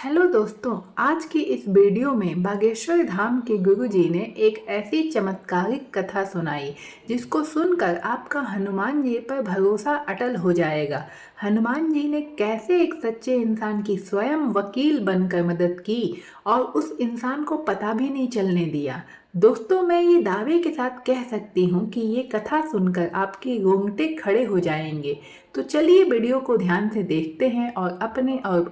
Hello दोस्तों, आज की इस वीडियो में बागेश्वर धाम के गुरुजी ने एक ऐसी चमत्कारिक कथा सुनाई जिसको सुनकर आपका हनुमान जी पर भरोसा अटल हो जाएगा। हनुमान जी ने कैसे एक सच्चे इंसान की स्वयं वकील बनकर मदद की और उस इंसान को पता भी नहीं चलने दिया। दोस्तों, मैं ये दावे के साथ कह सकती हूँ कि ये कथा सुनकर आपके रोंगटे खड़े हो जाएंगे। तो चलिए वीडियो को ध्यान से देखते हैं और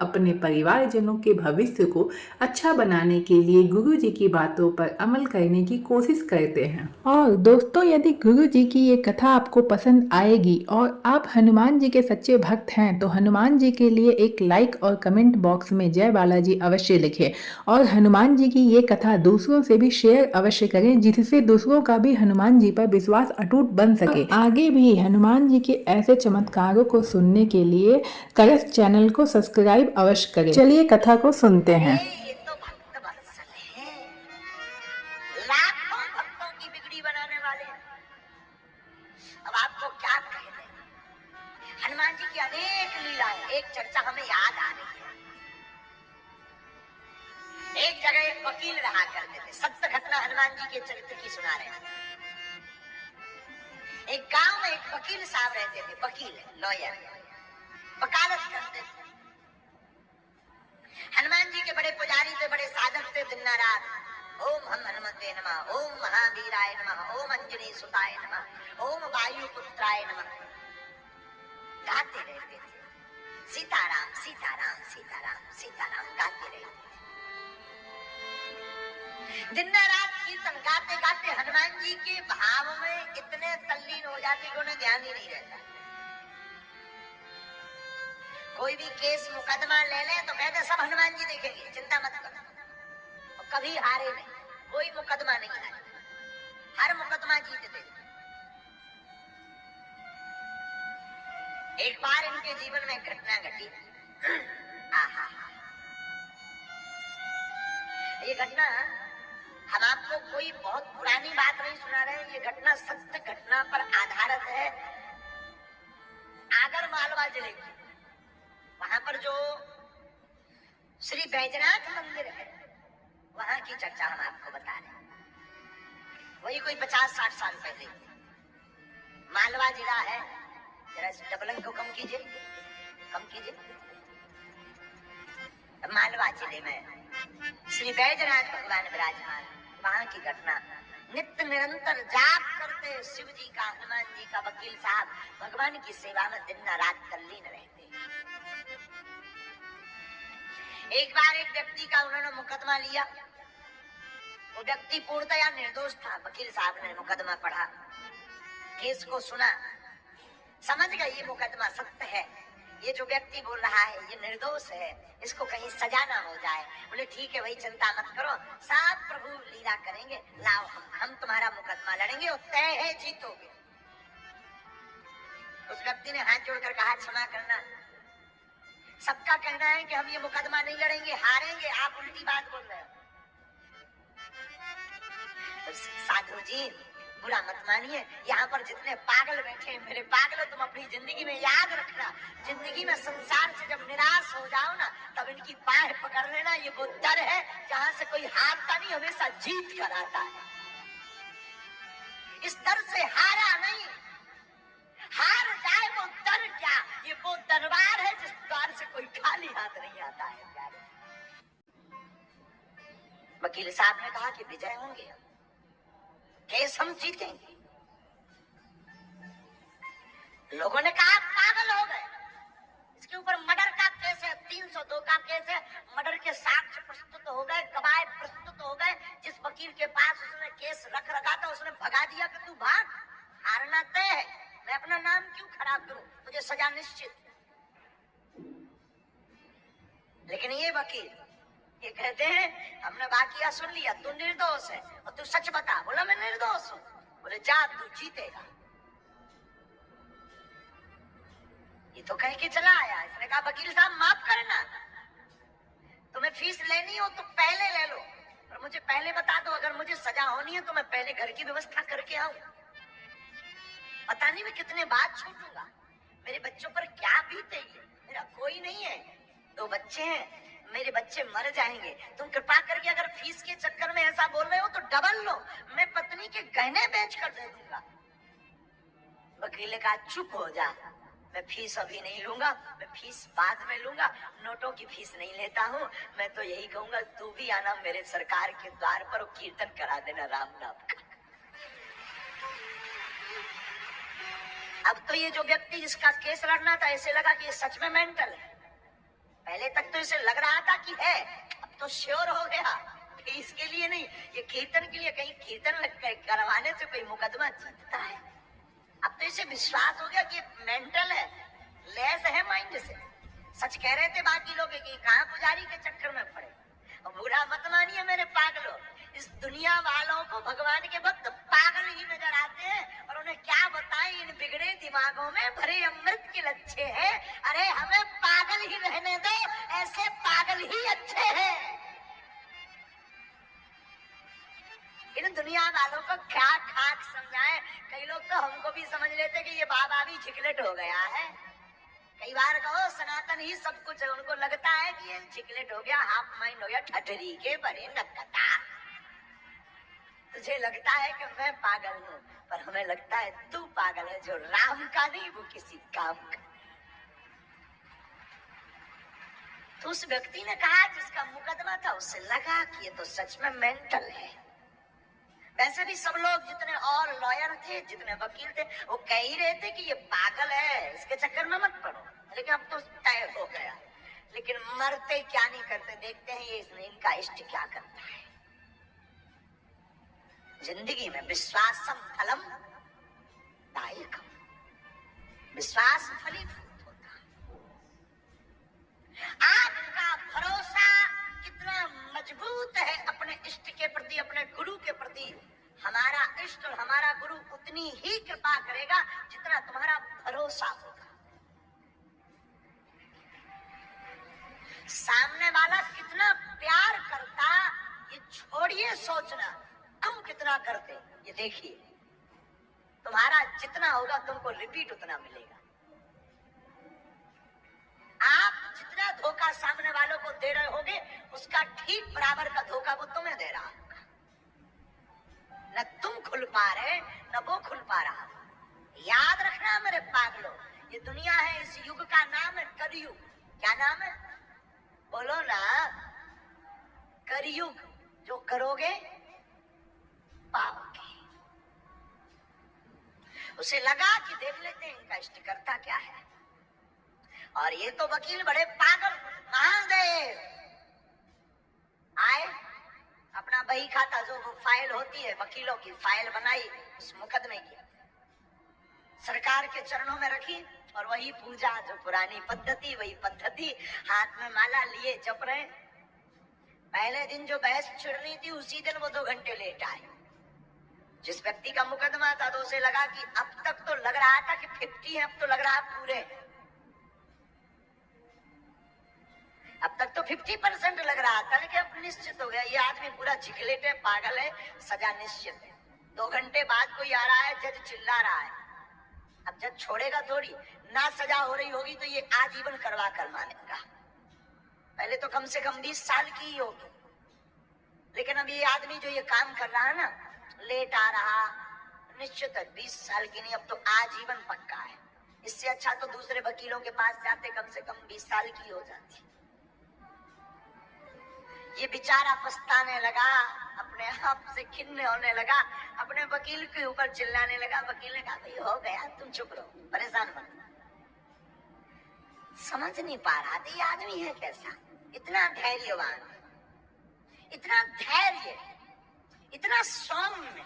अपने परिवारजनों के भविष्य को अच्छा बनाने के लिए गुरु जी की बातों पर अमल करने की कोशिश करते हैं। और दोस्तों, यदि गुरु जी की ये कथा आपको पसंद आएगी और आप हनुमान जी के सच्चे भक्त हैं तो हनुमान जी के लिए एक लाइक और कमेंट बॉक्स में जय बालाजी अवश्य लिखें और हनुमान जी की ये कथा दूसरों से भी शेयर अवश्य करें, जिससे दूसरों का भी हनुमान जी पर विश्वास अटूट बन सके। आगे भी हनुमान जी के ऐसे चमत्कारों को सुनने के लिए कलश चैनल को सब्सक्राइब अवश्य करें। चलिए कथा को सुनते हैं। ये तो भक्त वत्सल है, लाखों भक्तों की बिगड़ी बनाने वाले हैं। अब आपको क्या कहने, हनुमान जी की अनेक लीलाएं, एक चर्चा हमें याद आ रही है। एक जगह एक वकील रहा करते थे, सत्य घटना हनुमान जी के चरित्र की सुना रहे हैं। एक गांव में एक वकील साहब रहते थे, वकील लॉयर, वकालत करते थे। हनुमान जी के बड़े पुजारी थे, बड़े साधक थे। दिन रात ओम हम हनुमते नमः, ओम महावीराय नमः, ओम अंजनी सुताय नमः, ओम वायुपुत्राय नमः गाते रहते थे। सीताराम सीताराम सीताराम सीताराम गाते रहते थे। दिन रात कीर्तन गाते गाते हनुमान जी के भाव में इतने तल्लीन हो जाते कि उन्हें ध्यान ही नहीं रहता। कोई भी केस मुकदमा ले ले तो कहते सब हनुमान जी देखेंगे, चिंता मत करो। और कभी हारे नहीं, कोई मुकदमा नहीं हारे, हर मुकदमा जीतते। एक बार इनके जीवन में घटना घटी। आहा, ये घटना हम आपको कोई बहुत पुरानी बात नहीं सुना रहे हैं। ये घटना सत्य घटना पर आधारित है। आगर मालवा जिले की, वहां पर जो श्री बैजनाथ मंदिर है, वहां की चर्चा हम आपको बता रहे हैं। वही कोई 50-60 साल पहले मालवा जिला है। जरा इस डबलिंग को कम कीजिए, कम कीजिए। मालवा जिले में श्री बैजनाथ भगवान विराजमान, वहां की घटना। नित्य निरंतर जाप करते शिव जी का, हनुमान जी का वकील साहब भगवान की सेवा में दिन रात तल्लीन रहते। एक बार एक व्यक्ति का उन्होंने मुकदमा लिया। वो व्यक्ति पूर्णतया निर्दोष था। वकील साहब ने मुकदमा पढ़ा, केस को सुना, समझ गए ये मुकदमा सत्य है, ये जो व्यक्ति बोल रहा है ये निर्दोष है, इसको कहीं सजा ना हो जाए। बोले ठीक है भाई, चिंता मत करो, सब प्रभु लीला करेंगे, लाओ हम तुम्हारा मुकदमा लड़ेंगे और तय है जीतोगे। उस व्यक्ति ने हाथ जोड़कर कहा क्षमा करना, सबका कहना है कि हम ये मुकदमा नहीं लड़ेंगे, हारेंगे, आप उल्टी बात बोल रहे हो। तो साधु जी बुरा मत मानिए, यहाँ पर जितने पागल बैठे हैं, मेरे पागल, तुम अपनी जिंदगी में याद रखना, जिंदगी में संसार से जब निराश हो जाओ ना, तब इनकी बाह पकड़ लेना। ये वो दर है जहां से कोई हारता नहीं, हमेशा जीत कर आता है। इस दर से हारा नहीं, हार जाए वो दर क्या, ये वो दरबार है जिस द्वार से कोई खाली हाथ नहीं आता है। वकील साहब ने कहा कि विजय होंगे, केस हम जीतेंगे। लोगों ने कहा पागल हो गए, इसके ऊपर मर्डर का केस है, 302 का केस है, मर्डर के साक्ष्य प्रस्तुत हो गए, गवाह प्रस्तुत हो गए। जिस वकील के पास उसने केस रख रखा था उसने भगा दिया कि तू भाग, हारना तय है, मैं अपना नाम क्यों खराब करूं, तुझे सजा निश्चित। लेकिन ये वकील ये कहते हैं हमने वाकया सुन लिया, तू निर्दोष है और तू सच बता। बोला मैं निर्दोष हूं। बोले जा, तू जीतेगा। ये तो कह के चला आया। इसने कहा वकील साहब माफ करना, तुम्हें फीस लेनी हो तो पहले ले लो, पर मुझे पहले बता दो, अगर मुझे सजा होनी है तो मैं पहले घर की व्यवस्था करके आऊं। पता नहीं मैं कितने बाद छूटूंगा, मेरे बच्चों पर क्या बीतेगी, मेरा कोई नहीं है, 2 बच्चे हैं, मेरे बच्चे मर जाएंगे, तुम कृपा करके अगर फीस के चक्कर में ऐसा बोल रहे हो तो डबल लो, मैं पत्नी के गहने बेच कर दे दूंगा। वकील ने कहा चुप हो जा, मैं फीस अभी नहीं लूंगा, मैं फीस बाद में लूंगा, नोटों की फीस नहीं लेता हूँ। मैं तो यही कहूंगा तू भी आना मेरे सरकार के द्वार पर और कीर्तन करा देना राम नाम का। अब तो ये जो व्यक्ति जिसका केस लड़ना था, ऐसे लगा कि ये सच में मेंटल है। पहले तक तो इसे लग रहा था कि है, अब तो श्योर हो गया कि इसके लिए नहीं, ये कीर्तन के लिए, कहीं कीर्तन करवाने से कोई मुकदमा जीतता है। अब तो इसे विश्वास हो गया कि मेंटल है, लेस है माइंड से। सच कह रहे थे बाकी लोग कि कहां पुजारी के चक्कर में पड़े। और बुरा मत मानिए मेरे पागलों, इस दुनिया वालों को भगवान के भक्त पागल ही नजर आते हैं और उन्हें क्या बताएं, इन बिगड़े दिमागों में भरे अमृत के लच्छे हैं। अरे हमें पागल ही रहने दो, ऐसे पागल ही अच्छे हैं। इन दुनिया वालों को क्या खाक समझाएं। कई लोग तो हमको भी समझ लेते कि ये बाबा भी चिकलेट हो गया है। कई बार कहो सनातन ही सब कुछ है, उनको लगता है कि ये चिकलेट हो गया, हाफ माइंड हो गया, ठठरी के बड़े नकता। तुझे लगता है कि मैं पागल हूँ, पर हमें लगता है तू पागल है, जो राम का नहीं वो किसी काम का। तो उस व्यक्ति ने कहा जिसका मुकदमा था, उससे लगा कि ये तो सच में मेंटल है। वैसे भी सब लोग जितने और लॉयर थे, जितने वकील थे, वो कह ही रहे थे कि ये पागल है, इसके चक्कर में मत पड़ो। लेकिन अब तो तय हो गया। लेकिन मरते क्या नहीं करते, देखते हैं ये इनका इष्ट क्या करता है। जिंदगी में विश्वासम फलम दायकम, विश्वास फलीभूत होता है। आपका भरोसा कितना मजबूत है अपने इष्ट के प्रति, अपने गुरु के प्रति, हमारा इष्ट और हमारा गुरु उतनी ही कृपा करेगा जितना तुम्हारा भरोसा होगा। सामने वाला कितना प्यार करता ये छोड़िए सोचना, तुम कितना करते ये देखिए। तुम्हारा जितना होगा तुमको रिपीट उतना मिलेगा। आप जितना धोखा सामने वालों को दे रहे होगे, उसका ठीक बराबर का धोखा वो तुम्हें दे रहा होगा। न तुम खुल पा रहे न वो खुल पा रहा। याद रखना मेरे पागलों, ये दुनिया है, इस युग का नाम है कलयुग। क्या नाम है बोलो ना? कलयुग। जो करोगे पाओगे। उसे लगा कि देख लेते हैं इनका इष्ट करता क्या है। और ये तो वकील बड़े पागल महादेव आए, अपना बही खाता जो वो फाइल होती है वकीलों की, फाइल बनाई उस मुकदमे की, सरकार के चरणों में रखी और वही पूजा, जो पुरानी पद्धति वही पद्धति, हाथ में माला लिए जप रहे। पहले दिन जो बहस छिड़नी थी उसी दिन वो 2 घंटे लेट आए। जिस व्यक्ति का मुकदमा था तो उसे लगा कि अब तक तो लग रहा था कि 50 है, अब तो लग रहा पूरे, अब तक तो 50% लग रहा था, लेकिन अब निश्चित हो गया ये आदमी पूरा चिकलेट है, पागल है, सजा निश्चित है। 2 घंटे बाद कोई आ रहा है, जज चिल्ला रहा है। अब जज छोड़ेगा थोड़ी ना, सजा हो रही होगी तो ये आजीवन करवा कर मानेगा। पहले तो कम से कम 20 साल की ही होगी, लेकिन अब ये आदमी जो ये काम कर रहा है ना, लेट आ रहा, निश्चित है 20 साल की नहीं, अब तो आजीवन पक्का है। इससे अच्छा तो दूसरे वकीलों के पास जाते, कम से कम 20 साल की हो जाती। ये बेचारा पछताने लगा, अपने आप से खिन्न होने लगा, अपने वकील के ऊपर चिल्लाने लगा। वकील ने कहा भाई हो गया, तुम चुप रहो, परेशान मत। समझ नहीं पा रहा था ये आदमी है कैसा, इतना धैर्यवान, इतना धैर्य, इतना सौम्य,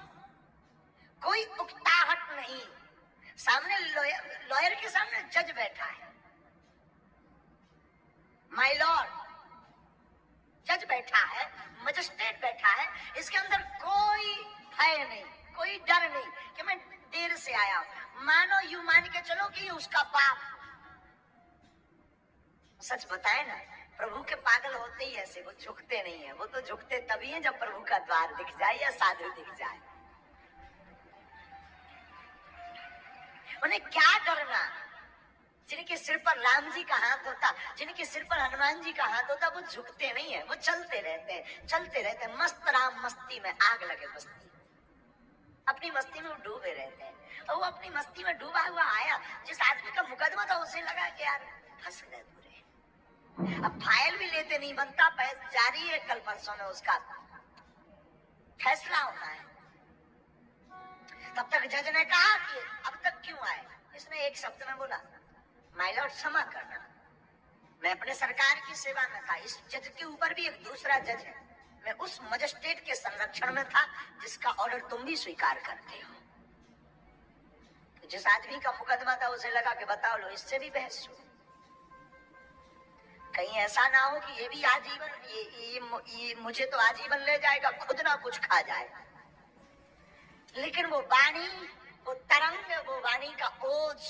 कोई उकताहट नहीं। सामने लॉयर के सामने जज बैठा है, माय लॉर्ड, जज बैठा है, मजिस्ट्रेट बैठा है, इसके अंदर कोई भय नहीं, कोई डर नहीं कि मैं देर से आया हूं। मानो यूं मान के चलो कि ये उसका पाप। सच बताए ना, प्रभु के पागल होते ही ऐसे, वो झुकते नहीं है। वो तो झुकते तभी है जब प्रभु का द्वार दिख जाए या साधु दिख जाए। उन्हें क्या डरना, जिनके सिर पर राम जी का हाथ होता, जिनके सिर पर हनुमान जी का हाथ होता, वो झुकते नहीं है, वो चलते रहते हैं, चलते रहते हैं। मस्त राम मस्ती में आग लगे बस्ती, अपनी मस्ती में वो डूबे रहते हैं। और वो अपनी मस्ती में डूबा हुआ आया, जिस आदमी का मुकदमा था उसे लगा कि यार फंस गए पूरे, अब फाइल भी लेते नहीं बनता, बहस जारी है, कल परसों में उसका फैसला होना है। तब तक जज ने कहा कि अब तक क्यों आए? इसने एक शब्द में बोला, माय लॉर्ड क्षमा करना, मैं अपने सरकार की सेवा में था, इस जज के ऊपर भी एक दूसरा जज है, मैं उस मजिस्ट्रेट के संरक्षण में था जिसका ऑर्डर तुम भी स्वीकार करते हो। तो जिस आदमी का मुकदमा था उसे लगा कि बताओ लो, इससे भी बहस शुरू, कहीं ऐसा ना हो कि ये भी आजीवन, ये मुझे तो आजीवन ले जाएगा, खुद ना कुछ खा जाए। लेकिन वो वाणी, वो तरंग, वो वाणी का ओज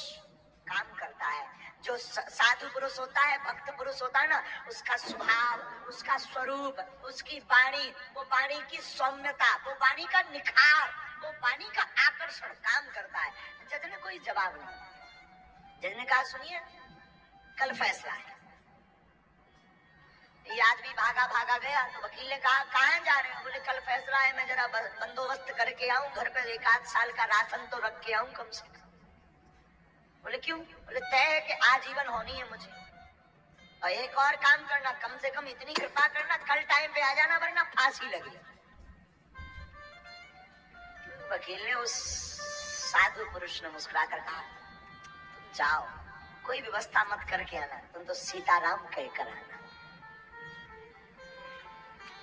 काम करता है। जो साधु पुरुष होता है, भक्त पुरुष होता है ना, उसका स्वभाव, उसका स्वरूप, उसकी वाणी, वो वाणी की सौम्यता, वो वाणी का निखार, वो वाणी का आकर्षण काम करता है। जज ने कोई जवाब नहीं, जज ने कहा सुनिए कल फैसला है। ये आदमी भागा भागा गया तो वकील ने कहा कहाँ जा रहे हो? बोले कल फैसला है, मैं जरा बंदोबस्त करके आऊं, घर पे 1 आध साल का राशन तो रख के आऊं कम से कम। बोले क्यों? बोले तय है कि आजीवन होनी है मुझे, और एक और काम करना, कम से कम इतनी कृपा करना, कल टाइम पे आ जाना वरना फांसी लगी। वकील ने उस साधु पुरुष ने मुस्कुराकर कहा तुम जाओ, कोई व्यवस्था मत करके आना, तुम तो सीताराम कह कर आना।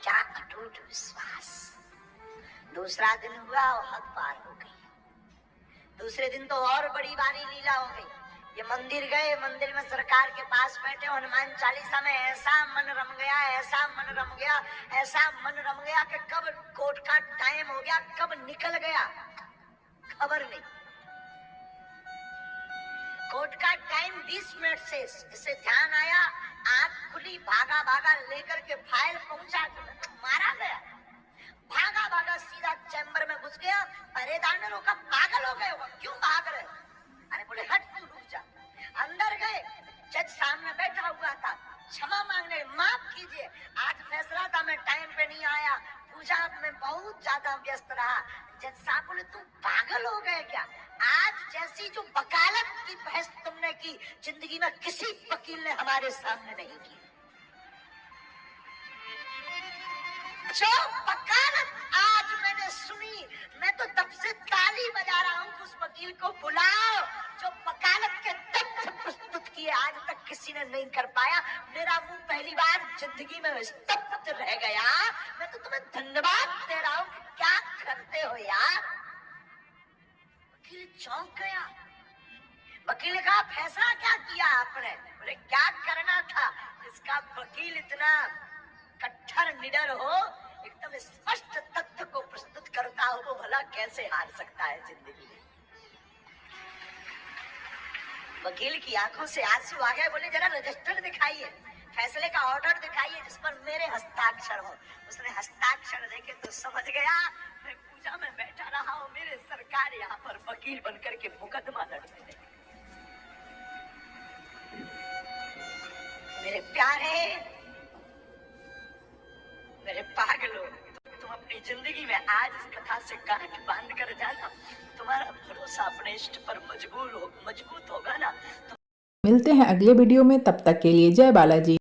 क्या अटूट विश्वास। दूसरा दिन हुआ और हद पार हो गई। दूसरे दिन तो और बड़ी बारी लीला हो गई। ये मंदिर गए, मंदिर में सरकार के पास बैठे, हनुमान चालीसा में ऐसा मन रम गया, ऐसा मन रम गया, ऐसा मन रम गया कि कब कोर्ट का टाइम हो गया, कब निकल गया खबर नहीं। कोर्ट का टाइम 20 मिनट से, इसे ध्यान आया, आंख खुली, भागा भागा लेकर के फाइल पहुंचा, मारा गया, भागा भागा सीधा चैम्बर में घुस गया। पहरेदार ने रोका, पागल हो गए हो, क्यों भाग रहे? अरे बोले हट तू, रुक जा। अंदर गए, जज सामने बैठा हुआ था, क्षमा मांगने, माफ कीजिए, आज फैसला था, मैं टाइम पे नहीं आया, पूजा में बहुत ज्यादा व्यस्त रहा। जज साहब बोले तुम पागल हो गए क्या? आज जैसी जो वकालत की बहस तुमने की, जिंदगी में किसी वकील ने हमारे सामने नहीं की। जो वकालत आज मैंने सुनी, मैं तो तब से ताली बजा रहा हूं कि उस वकील को बुलाओ जो वकालत के तथ्य प्रस्तुत किए, आज तक किसी ने नहीं कर पाया। मेरा मुंह पहली बार जिंदगी में स्तब्ध रह गया। मैं तो तुम्हें धन्यवाद दे रहा हूं कि क्या करते हो यार। वकील चौंक गया। वकील ने कहा फैसला क्या किया आपने? बोले क्या करना था, इसका वकील इतना कट्टर निडर हो, एकदम स्पष्ट तथ्य को प्रस्तुत करता हो, वो भला कैसे हार सकता है जिंदगी में। वकील की आंखों से आंसू आ गए। बोले जरा रजिस्टर दिखाइए, फैसले का ऑर्डर दिखाइए जिस पर मेरे हस्ताक्षर हो। उसने हस्ताक्षर देखे तो समझ गया मैं पूजा में बैठा रहा हूं, मेरे सरकार यहाँ पर वकील बनकर के मुकदमा लड़ते हैं। मेरे प्यारे, मेरे पागलों, तुम अपनी जिंदगी में आज इस कथा से गांठ बांध कर जाना। तुम्हारा भरोसा अपने इष्ट पर मजबूत होगा ना। मिलते हैं अगले वीडियो में, तब तक के लिए जय बालाजी।